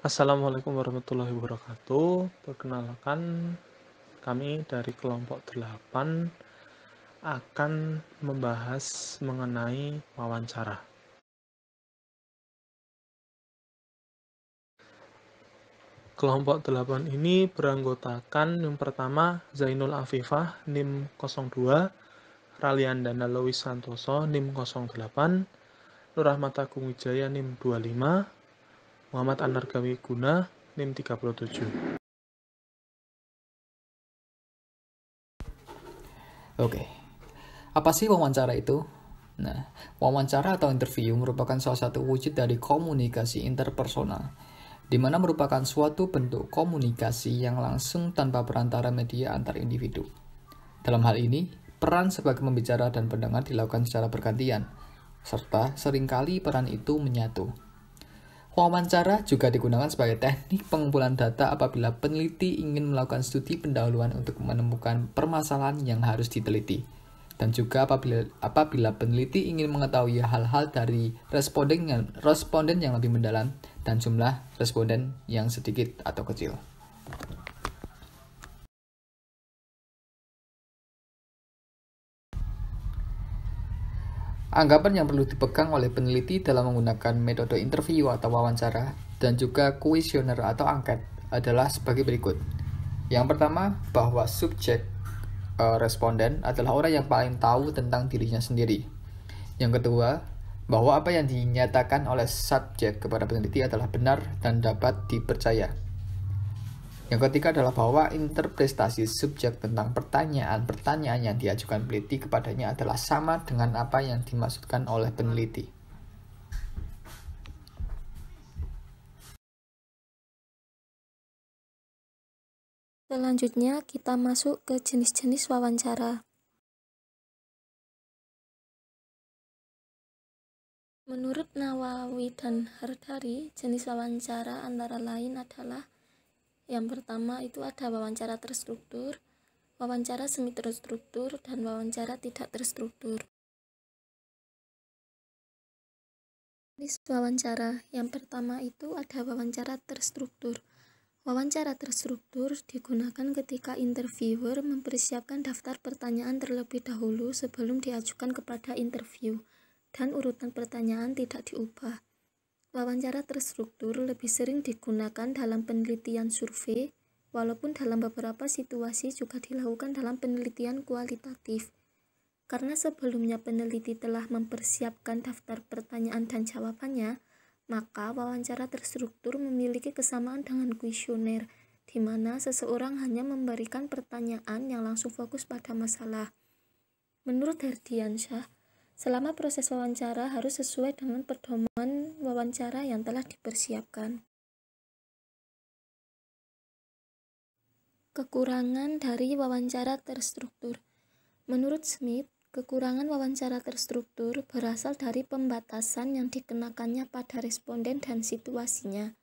Assalamualaikum warahmatullahi wabarakatuh. Perkenalkan, kami dari kelompok 8 akan membahas mengenai wawancara. Kelompok 8 ini beranggotakan yang pertama Zainul Afifah NIM 02, Raliandana Lois Santoso NIM 08, Nur Rahmat Agung Wijaya NIM 25, Muhammad Anargawi Guna NIM 37. Oke, apa sih wawancara itu? Nah, wawancara atau interview merupakan salah satu wujud dari komunikasi interpersonal, di mana merupakan suatu bentuk komunikasi yang langsung tanpa perantara media antar individu. Dalam hal ini, peran sebagai pembicara dan pendengar dilakukan secara bergantian, serta seringkali peran itu menyatu. Wawancara juga digunakan sebagai teknik pengumpulan data apabila peneliti ingin melakukan studi pendahuluan untuk menemukan permasalahan yang harus diteliti. Dan juga apabila peneliti ingin mengetahui hal-hal dari responden yang lebih mendalam dan jumlah responden yang sedikit atau kecil. Anggapan yang perlu dipegang oleh peneliti dalam menggunakan metode interview atau wawancara dan juga kuesioner atau angket adalah sebagai berikut. Yang pertama, bahwa subjek responden adalah orang yang paling tahu tentang dirinya sendiri. Yang kedua, bahwa apa yang dinyatakan oleh subjek kepada peneliti adalah benar dan dapat dipercaya. Yang ketiga adalah bahwa interpretasi subjek tentang pertanyaan-pertanyaan yang diajukan peneliti kepadanya adalah sama dengan apa yang dimaksudkan oleh peneliti. Selanjutnya kita masuk ke jenis-jenis wawancara. Menurut Nawawi dan Hardari, jenis wawancara antara lain adalah yang pertama itu ada wawancara terstruktur, wawancara semi terstruktur, dan wawancara tidak terstruktur. Jenis wawancara yang pertama itu ada wawancara terstruktur. Wawancara terstruktur digunakan ketika interviewer mempersiapkan daftar pertanyaan terlebih dahulu sebelum diajukan kepada interview, dan urutan pertanyaan tidak diubah. Wawancara terstruktur lebih sering digunakan dalam penelitian survei, walaupun dalam beberapa situasi juga dilakukan dalam penelitian kualitatif. Karena sebelumnya peneliti telah mempersiapkan daftar pertanyaan dan jawabannya, maka wawancara terstruktur memiliki kesamaan dengan kuesioner, di mana seseorang hanya memberikan pertanyaan yang langsung fokus pada masalah. Menurut Herdiansyah, selama proses wawancara harus sesuai dengan pedoman wawancara yang telah dipersiapkan. Kekurangan dari wawancara terstruktur. Menurut Smith, kekurangan wawancara terstruktur berasal dari pembatasan yang dikenakannya pada responden dan situasinya.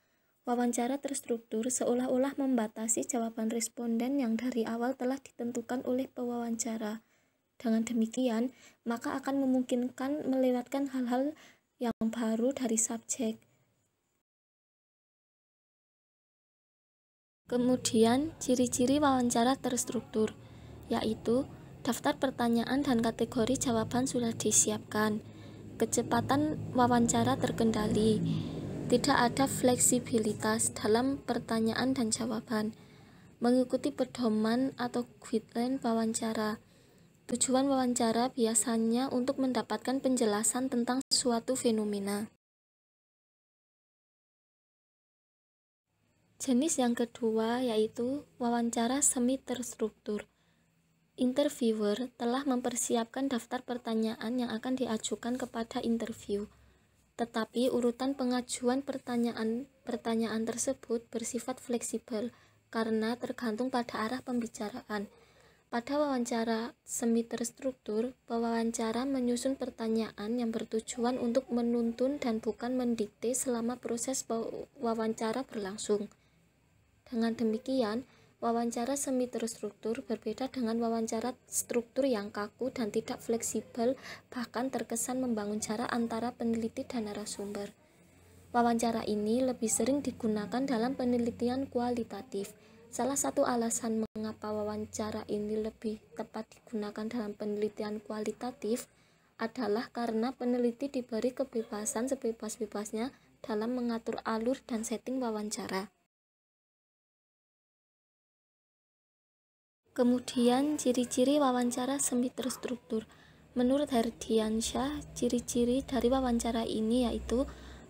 Wawancara terstruktur seolah-olah membatasi jawaban responden yang dari awal telah ditentukan oleh pewawancara. Dengan demikian, maka akan memungkinkan melewatkan hal-hal yang baru dari subjek. Kemudian, ciri-ciri wawancara terstruktur, yaitu daftar pertanyaan dan kategori jawaban sudah disiapkan. Kecepatan wawancara terkendali. Tidak ada fleksibilitas dalam pertanyaan dan jawaban. Mengikuti pedoman atau guideline wawancara. Tujuan wawancara biasanya untuk mendapatkan penjelasan tentang suatu fenomena. Jenis yang kedua yaitu wawancara semi terstruktur. Interviewer telah mempersiapkan daftar pertanyaan yang akan diajukan kepada interview, tetapi urutan pengajuan pertanyaan tersebut bersifat fleksibel karena tergantung pada arah pembicaraan. Pada wawancara semi terstruktur, pewawancara menyusun pertanyaan yang bertujuan untuk menuntun dan bukan mendikte selama proses wawancara berlangsung. Dengan demikian, wawancara semi terstruktur berbeda dengan wawancara struktur yang kaku dan tidak fleksibel, bahkan terkesan membangun jarak antara peneliti dan narasumber. Wawancara ini lebih sering digunakan dalam penelitian kualitatif. Salah satu alasan mengapa wawancara ini lebih tepat digunakan dalam penelitian kualitatif adalah karena peneliti diberi kebebasan sebebas-bebasnya dalam mengatur alur dan setting wawancara. Kemudian, ciri-ciri wawancara semi terstruktur. Menurut Herdiansyah, ciri-ciri dari wawancara ini yaitu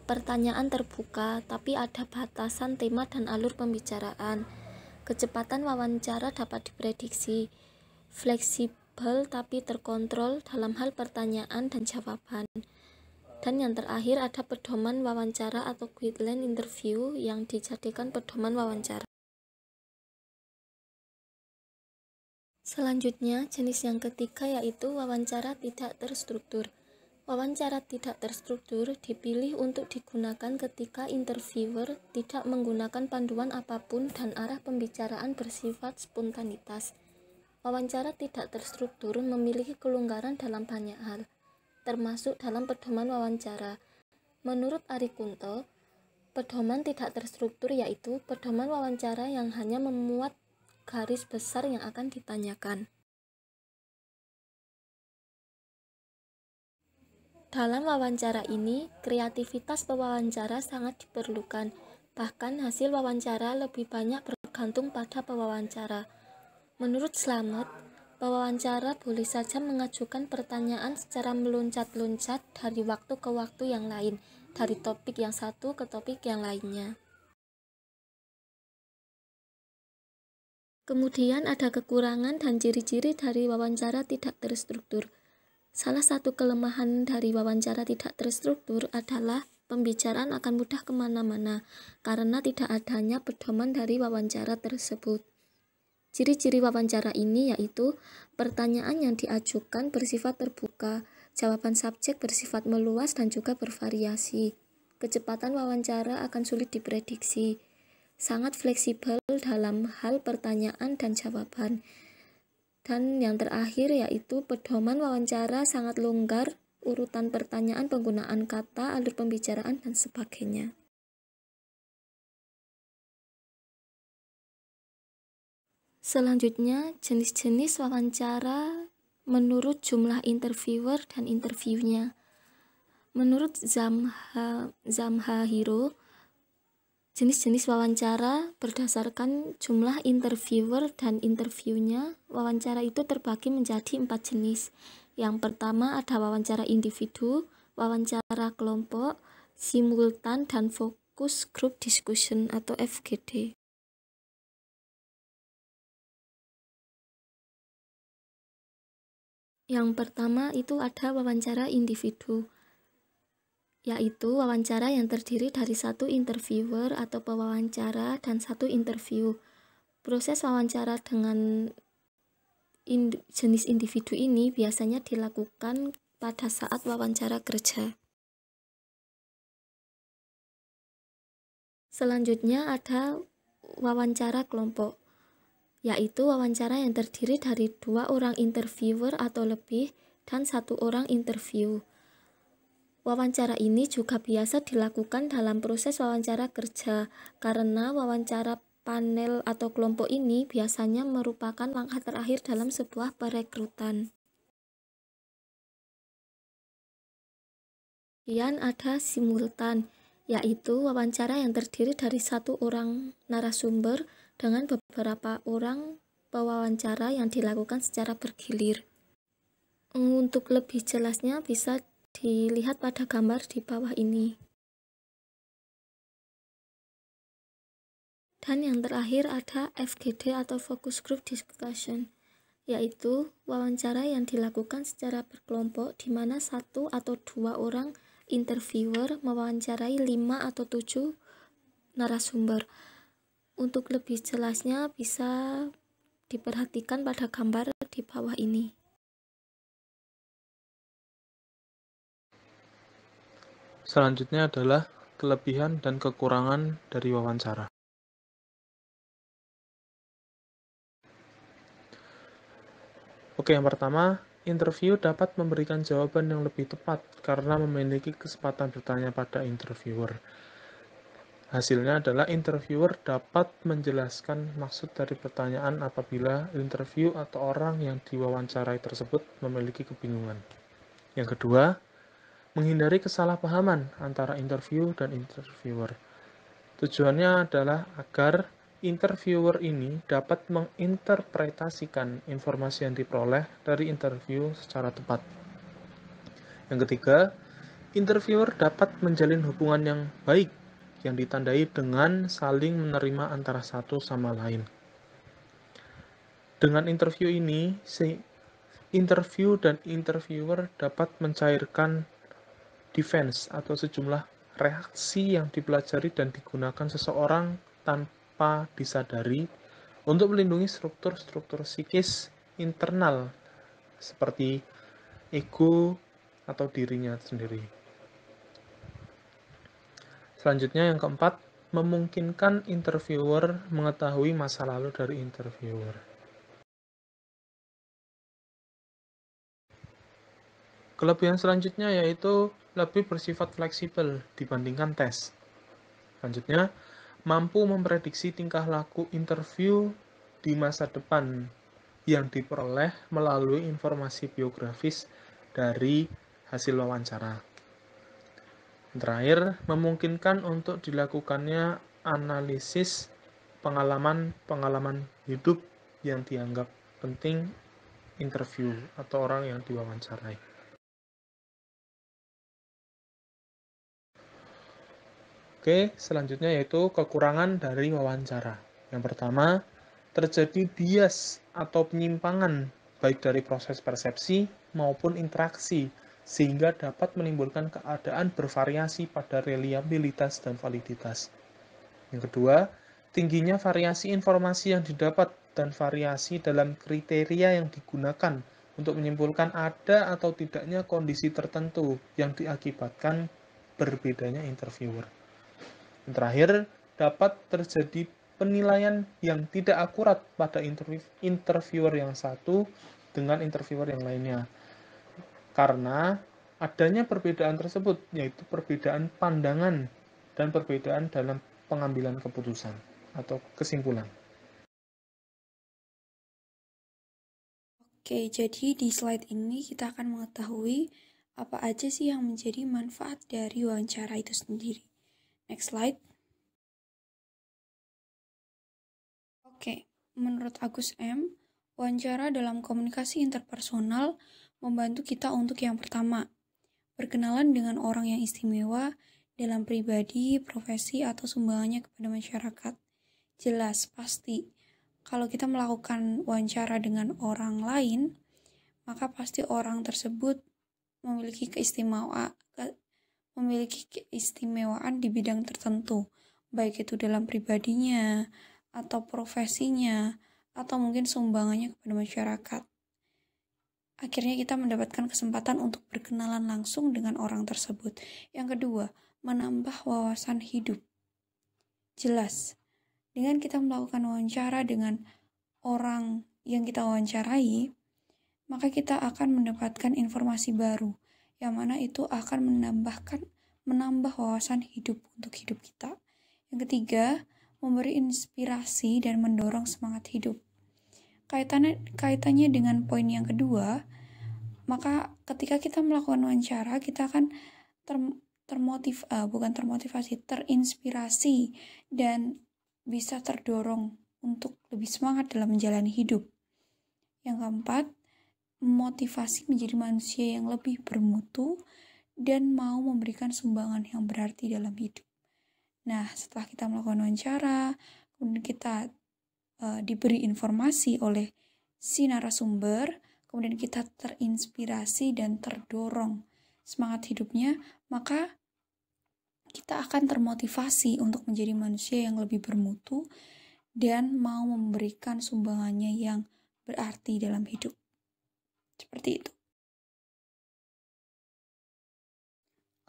pertanyaan terbuka, tapi ada batasan tema dan alur pembicaraan. Kecepatan wawancara dapat diprediksi. Fleksibel tapi terkontrol dalam hal pertanyaan dan jawaban. Dan yang terakhir ada pedoman wawancara atau guideline interview yang dijadikan pedoman wawancara. Selanjutnya, jenis yang ketiga yaitu wawancara tidak terstruktur. Wawancara tidak terstruktur dipilih untuk digunakan ketika interviewer tidak menggunakan panduan apapun dan arah pembicaraan bersifat spontanitas. Wawancara tidak terstruktur memiliki kelonggaran dalam banyak hal, termasuk dalam pedoman wawancara. Menurut Ari Kunto, pedoman tidak terstruktur yaitu pedoman wawancara yang hanya memuat garis besar yang akan ditanyakan. Dalam wawancara ini, kreativitas pewawancara sangat diperlukan. Bahkan hasil wawancara lebih banyak bergantung pada pewawancara. Menurut Slamet, pewawancara boleh saja mengajukan pertanyaan secara meloncat-loncat dari waktu ke waktu yang lain, dari topik yang satu ke topik yang lainnya. Kemudian ada kekurangan dan ciri-ciri dari wawancara tidak terstruktur. Salah satu kelemahan dari wawancara tidak terstruktur adalah pembicaraan akan mudah kemana-mana karena tidak adanya pedoman dari wawancara tersebut. Ciri-ciri wawancara ini yaitu pertanyaan yang diajukan bersifat terbuka, jawaban subjek bersifat meluas dan juga bervariasi. Kecepatan wawancara akan sulit diprediksi, sangat fleksibel dalam hal pertanyaan dan jawaban. Dan yang terakhir yaitu pedoman wawancara sangat longgar, urutan pertanyaan, penggunaan kata, alur pembicaraan, dan sebagainya. Selanjutnya, jenis-jenis wawancara menurut jumlah interviewer dan interviewnya. Menurut Zamhahiro, jenis-jenis wawancara berdasarkan jumlah interviewer dan interviewnya. Wawancara itu terbagi menjadi 4 jenis. Yang pertama ada wawancara individu, wawancara kelompok, simultan, dan focus group discussion atau FGD. Yang pertama itu ada wawancara individu, yaitu wawancara yang terdiri dari satu interviewer atau pewawancara dan satu interview. Proses wawancara dengan jenis individu ini biasanya dilakukan pada saat wawancara kerja. Selanjutnya ada wawancara kelompok, yaitu wawancara yang terdiri dari 2 orang interviewer atau lebih dan 1 orang interview. Wawancara ini juga biasa dilakukan dalam proses wawancara kerja, karena wawancara panel atau kelompok ini biasanya merupakan langkah terakhir dalam sebuah perekrutan. Kemudian ada simultan, yaitu wawancara yang terdiri dari 1 orang narasumber dengan beberapa orang pewawancara yang dilakukan secara bergilir. Untuk lebih jelasnya bisa dilihat pada gambar di bawah ini. Dan yang terakhir ada FGD atau Focus Group Discussion, yaitu wawancara yang dilakukan secara berkelompok di mana 1 atau 2 orang interviewer mewawancarai 5 atau 7 narasumber. Untuk lebih jelasnya bisa diperhatikan pada gambar di bawah ini. Selanjutnya adalah kelebihan dan kekurangan dari wawancara. Oke, yang pertama, interview dapat memberikan jawaban yang lebih tepat karena memiliki kesempatan bertanya pada interviewer. Hasilnya adalah interviewer dapat menjelaskan maksud dari pertanyaan apabila interview atau orang yang diwawancarai tersebut memiliki kebingungan. Yang kedua, menghindari kesalahpahaman antara interview dan interviewer. Tujuannya adalah agar interviewer ini dapat menginterpretasikan informasi yang diperoleh dari interview secara tepat. Yang ketiga, interviewer dapat menjalin hubungan yang baik yang ditandai dengan saling menerima antara satu sama lain. Dengan interview ini, interview dan interviewer dapat mencairkan defense atau sejumlah reaksi yang dipelajari dan digunakan seseorang tanpa disadari untuk melindungi struktur-struktur psikis internal seperti ego atau dirinya sendiri. Selanjutnya yang keempat, memungkinkan interviewer mengetahui masa lalu dari interviewer. Kelebihan selanjutnya yaitu lebih bersifat fleksibel dibandingkan tes. Selanjutnya, mampu memprediksi tingkah laku interview di masa depan yang diperoleh melalui informasi biografis dari hasil wawancara. Terakhir, memungkinkan untuk dilakukannya analisis pengalaman-pengalaman hidup yang dianggap penting interview atau orang yang diwawancarai. Oke, selanjutnya yaitu kekurangan dari wawancara. Yang pertama, terjadi bias atau penyimpangan baik dari proses persepsi maupun interaksi sehingga dapat menimbulkan keadaan bervariasi pada reliabilitas dan validitas. Yang kedua, tingginya variasi informasi yang didapat dan variasi dalam kriteria yang digunakan untuk menyimpulkan ada atau tidaknya kondisi tertentu yang diakibatkan berbedanya interviewer. Yang terakhir, dapat terjadi penilaian yang tidak akurat pada interviewer yang satu dengan interviewer yang lainnya. Karena adanya perbedaan tersebut, yaitu perbedaan pandangan dan perbedaan dalam pengambilan keputusan atau kesimpulan. Oke, jadi di slide ini kita akan mengetahui apa aja sih yang menjadi manfaat dari wawancara itu sendiri. Next slide. Oke, menurut Agus M., wawancara dalam komunikasi interpersonal membantu kita untuk yang pertama, berkenalan dengan orang yang istimewa dalam pribadi, profesi, atau sumbangannya kepada masyarakat. Jelas, pasti. Kalau kita melakukan wawancara dengan orang lain, maka pasti orang tersebut memiliki keistimewaan di bidang tertentu, baik itu dalam pribadinya, atau profesinya, atau mungkin sumbangannya kepada masyarakat. Akhirnya kita mendapatkan kesempatan untuk berkenalan langsung dengan orang tersebut. Yang kedua, menambah wawasan hidup. Jelas, dengan kita melakukan wawancara dengan orang yang kita wawancarai, maka kita akan mendapatkan informasi baru, yang mana itu akan menambah wawasan hidup untuk hidup kita. Yang ketiga, memberi inspirasi dan mendorong semangat hidup. Kaitannya dengan poin yang kedua, maka ketika kita melakukan wawancara, kita akan terinspirasi dan bisa terdorong untuk lebih semangat dalam menjalani hidup. Yang keempat, memotivasi menjadi manusia yang lebih bermutu dan mau memberikan sumbangan yang berarti dalam hidup. Nah, setelah kita melakukan wawancara, kemudian kita diberi informasi oleh si narasumber, kemudian kita terinspirasi dan terdorong semangat hidupnya, maka kita akan termotivasi untuk menjadi manusia yang lebih bermutu dan mau memberikan sumbangannya yang berarti dalam hidup. Seperti itu.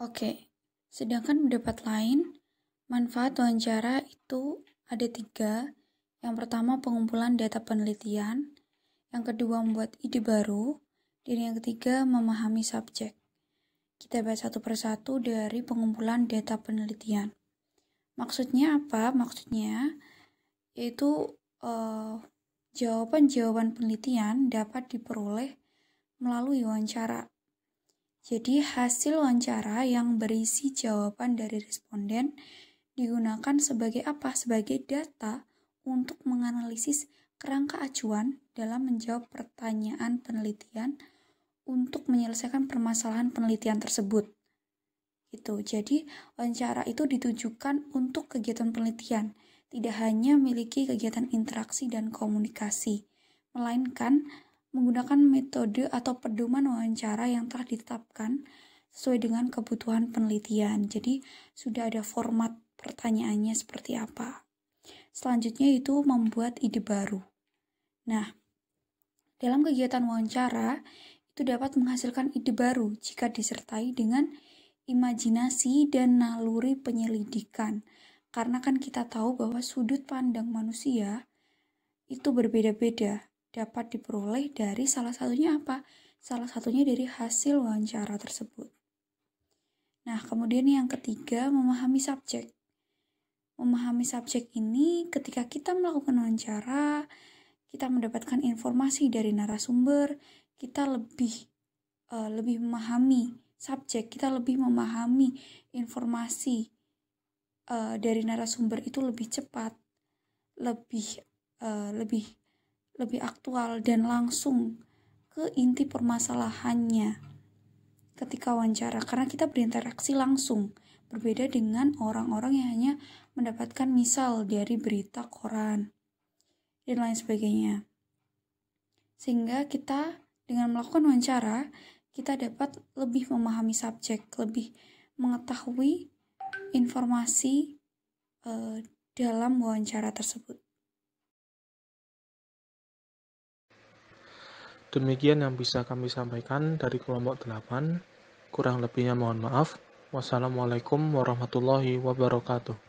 Oke, sedangkan pendapat lain, manfaat wawancara itu ada 3. Yang pertama, pengumpulan data penelitian. Yang kedua, membuat ide baru. Dan yang ketiga, memahami subjek. Kita bahas satu persatu dari pengumpulan data penelitian. Maksudnya apa? Maksudnya yaitu jawaban-jawaban penelitian dapat diperoleh melalui wawancara. Jadi hasil wawancara yang berisi jawaban dari responden digunakan sebagai apa? Sebagai data untuk menganalisis kerangka acuan dalam menjawab pertanyaan penelitian untuk menyelesaikan permasalahan penelitian tersebut. Gitu. Jadi wawancara itu ditujukan untuk kegiatan penelitian, tidak hanya memiliki kegiatan interaksi dan komunikasi, melainkan menggunakan metode atau pedoman wawancara yang telah ditetapkan sesuai dengan kebutuhan penelitian. Jadi sudah ada format pertanyaannya seperti apa. Selanjutnya itu membuat ide baru. Nah, dalam kegiatan wawancara itu dapat menghasilkan ide baru jika disertai dengan imajinasi dan naluri penyelidikan. Karena kan kita tahu bahwa sudut pandang manusia itu berbeda-beda, dapat diperoleh dari salah satunya apa? Salah satunya dari hasil wawancara tersebut. Nah, kemudian yang ketiga, memahami subjek. Memahami subjek ini ketika kita melakukan wawancara, kita mendapatkan informasi dari narasumber, kita lebih memahami subjek, kita lebih memahami informasi dari narasumber itu lebih cepat, lebih aktual dan langsung ke inti permasalahannya ketika wawancara, karena kita berinteraksi langsung, berbeda dengan orang-orang yang hanya mendapatkan misal dari berita koran dan lain sebagainya. Sehingga kita dengan melakukan wawancara, kita dapat lebih memahami subjek, lebih mengetahui informasi dalam wawancara tersebut. Demikian yang bisa kami sampaikan dari kelompok 8. Kurang lebihnya mohon maaf. Wassalamualaikum warahmatullahi wabarakatuh.